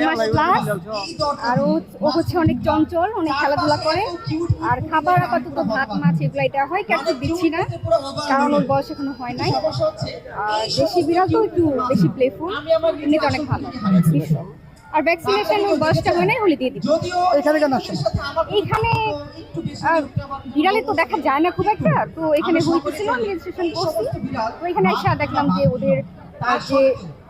মাস plus. আর ও হচ্ছে অনেক চঞ্চল, অনেক খেলাধুলা করে। আর খাবার আপাতত ভাত মাছ এগুলো এটা হয়, ক্যাটফুড দিচ্ছি না কারণ ওর বয়স এখনো হয় নাই। আর দেশি বিড়াল তো একটু বেশি প্লেফুল, এমনিতে অনেক ভালো ভীষণ। আর ভ্যাকসিনেশন ওর বয়সটা হয় নাই, হলে দিয়ে দিব। এখানে কেন আসছেন? এইখানে বিড়ালে তো দেখা যায় না খুব একটা, তো এখানে হইতেছিল, আমি রেজিস্ট্রেশন করছি। তো এখানে এসে দেখলাম যে ওদের যে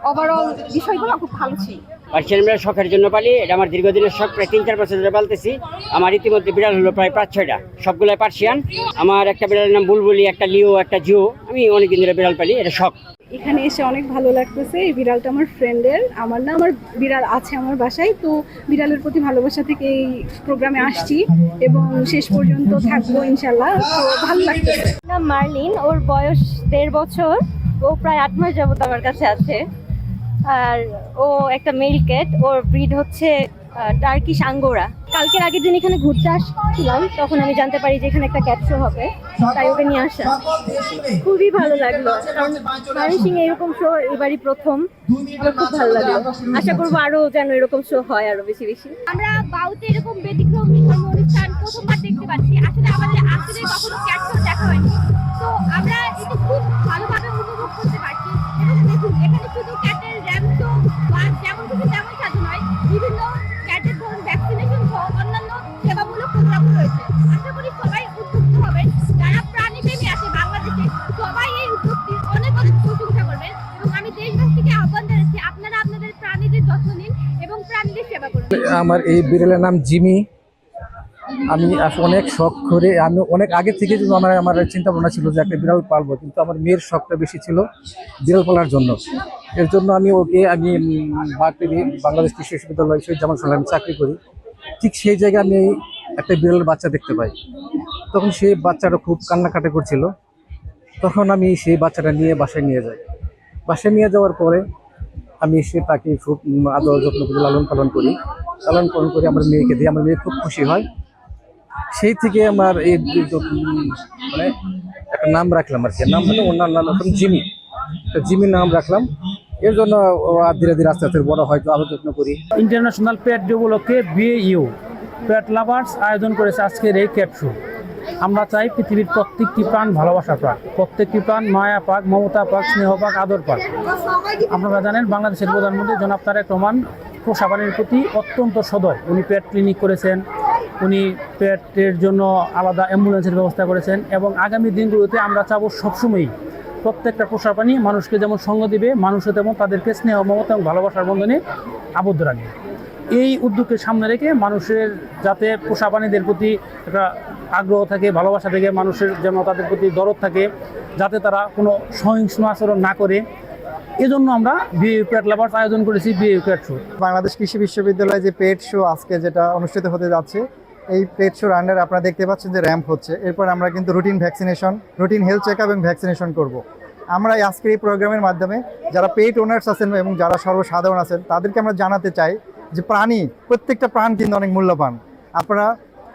ওভারঅল বিষয়গুলো খুব ভালো ছিল। পার্সিয়ান বিড়াল শখের জন্য পালি, এটা আমার দীর্ঘদিনের শখ, প্রায় 3-4 বছর ধরে পালতেছি। আমার ইতিমধ্যে বিড়াল হলো প্রায় 5-6টা, সবগুলাই পার্সিয়ান। আমার একটা বিড়ালের নাম বুলবুলি, একটা লিও, একটা জিও। আমি অনেকদিন ধরে বিড়াল পালি, এটা শখ। এখানে এসে অনেক ভালো লাগতেছে। এই বিড়ালটা আমার ফ্রেন্ডের, আমার না, আমার বিড়াল আছে আমার বাসায়, তো বিড়ালের প্রতি ভালোবাসা থেকে এই প্রোগ্রামে আসছি এবং শেষ পর্যন্ত থাকবো ইনশাল্লাহ। তো ভালো লাগতেছে। নাম মার্লিন, ওর বয়স 1.5 বছর। ও প্রায় 8 মাস যাবত আমার কাছে আছে। আর ও একটা মেল ক্যাট, ওর ব্রিড হচ্ছে টার্কিশ আঙ্গোরা। কালকের আগের দিন এখানে ঘুরতে আসছিলাম, তখন আমি জানতে পারি যে এখানে একটা ক্যাট শো হবে, তাই ওকে নিয়ে আসা। খুবই ভালো লাগলো, কারণ ময়মনসিংহে এরকম শো এবারই প্রথম। আমার খুব ভালো লাগলো, আশা করবো আরো যেন এরকম শো হয় আরো বেশি বেশি। আমরা বাউতে এরকম ব্যতিক্রমী ধর্ম অনুষ্ঠান প্রথমবার দেখতে পাচ্ছি। আসলে আমাদের আসলে কখনো ক্যাট শো দেখা হয়নি, তো আমরা এটা খুব ভালোভাবে উপভোগ করতে পারছি। এবং দেখুন, এখানে শুধু ক্যাটের র্যাম্প শো বা যেমন কিছু তেমন সাধু নয়, বিভিন্ন ক্যাটের ধরুন ভ্যাকসিনেশন সহ অন্যান্য সেবামূলক প্রোগ্রাম রয়েছে। আশা করি সবাই উদ্বুদ্ধ হবেন, যারা প্রাণীপ্রেমী আছে বাংলাদেশে, সবাই এই উদ্যোগটির অনেক অনেক প্রশংসা করবেন। এবং আমি দেশবাসীকে আহ্বান জানাচ্ছি, আপনারা আপনাদের প্রাণীদের যত্ন নিন এবং প্রাণীদের সেবা করুন। আমার এই বিড়ালের নাম জিমি। আমি অনেক শখ করে, আমি অনেক আগে থেকে কিন্তু আমার চিন্তা ভাবনা ছিল যে একটা বিড়াল পালবো, কিন্তু আমার মেয়ের শখটা বেশি ছিল বিড়াল পালার জন্য। এর জন্য আমি বাংলাদেশ কৃষি বিশ্ববিদ্যালয় শহীদ জামান সালামে আমি চাকরি করি। ঠিক সেই জায়গায় আমি একটা বিড়ালের বাচ্চা দেখতে পাই। তখন সেই বাচ্চাটা খুব কান্নাকাটি করছিল। তখন আমি সেই বাচ্চাটা নিয়ে বাসায় নিয়ে যাই। বাসায় নিয়ে যাওয়ার পরে আমি তাকে খুব আদর যত্ন করে লালন পালন করি। আমার মেয়েকে দিই, আমার মেয়ে খুব খুশি হয়। সেই থেকে আমার এই মানে একটা নাম রাখলাম আর কি, নাম হলো, ওনার নাম এখন জিমি। তো জিমির নাম রাখলাম। এর জন্য ধীরে ধীরে আস্তে আস্তে বড় হয়তো আরো যত্ন করি। ইন্টারন্যাশনাল পেট ডে উপলক্ষে বিএইউ পেট লাভার্স আয়োজন করেছে আজকের এই ক্যাট শো। আমরা চাই পৃথিবীর প্রত্যেকটি প্রাণ ভালোবাসা পাক, প্রত্যেকটি প্রাণ মায়া পাক, মমতা পাক, স্নেহ পাক, আদর পাক। আপনারা জানেন বাংলাদেশের প্রধানমন্ত্রী জনাব তারেক রহমান পোষা প্রাণীর প্রতি অত্যন্ত সদয়। উনি পেট ক্লিনিক করেছেন, উনি পেটের জন্য আলাদা অ্যাম্বুলেন্সের ব্যবস্থা করেছেন। এবং আগামী দিনগুলোতে আমরা চাবো সবসময়ই প্রত্যেকটা পোষা প্রাণী মানুষকে যেমন সঙ্গ দিবে, মানুষও তেমন তাদেরকে স্নেহ, মমতা এবং ভালোবাসার বন্ধনে আবদ্ধ রাখবে। এই উদ্যোগকে সামনে রেখে মানুষের যাতে পোষা প্রাণীদের প্রতি একটা আগ্রহ থাকে, ভালোবাসা থাকে, মানুষের যেন তাদের প্রতি দরদ থাকে, যাতে তারা কোনো সহিংস আচরণ না করে, এজন্য আমরা বিএইউ পেট লাভার্স আয়োজন করেছি বিএইউ পেট শো। বাংলাদেশ কৃষি বিশ্ববিদ্যালয়ে যে পেট শো আজকে যেটা অনুষ্ঠিত হতে যাচ্ছে, এই পেট শোর আন্ডারে আপনারা দেখতে পাচ্ছেন যে র্যাম্প হচ্ছে। এরপর আমরা কিন্তু routine vaccination, routine health check up এবং ভ্যাকসিনেশন করব। আমরা আজকের এই প্রোগ্রামের মাধ্যমে যারা পেট ওনার্স আছেন এবং যারা সর্বসাধারণ আছেন, তাদেরকে আমরা জানাতে চাই যে প্রত্যেকটা প্রাণ কিন্তু অনেক মূল্যবান। আপনারা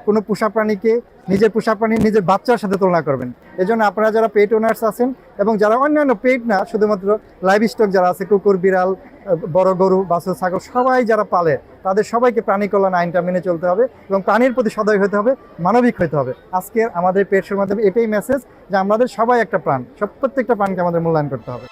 কোনো পোষা প্রাণীকে নিজের পোষা প্রাণী নিজের বাচ্চার সাথে তুলনা করবেন। এজন্য আপনারা যারা পেট ওনার্স আছেন এবং যারা অন্যান্য পেট না, শুধুমাত্র লাইভ স্টক যারা আছে, কুকুর, বিড়াল, বড় গরু, বাছুর, ছাগল, সবাই যারা পালে, তাদের সবাইকে প্রাণী কল্যাণ আইনটা মেনে চলতে হবে এবং প্রাণীর প্রতি সদয় হতে হবে, মানবিক হতে হবে। আজকে আমাদের পেট শোর মাধ্যমে এটাই মেসেজ যে আমাদের সবাই একটা প্রাণ, প্রত্যেকটা প্রাণকে আমাদের মূল্যায়ন করতে হবে।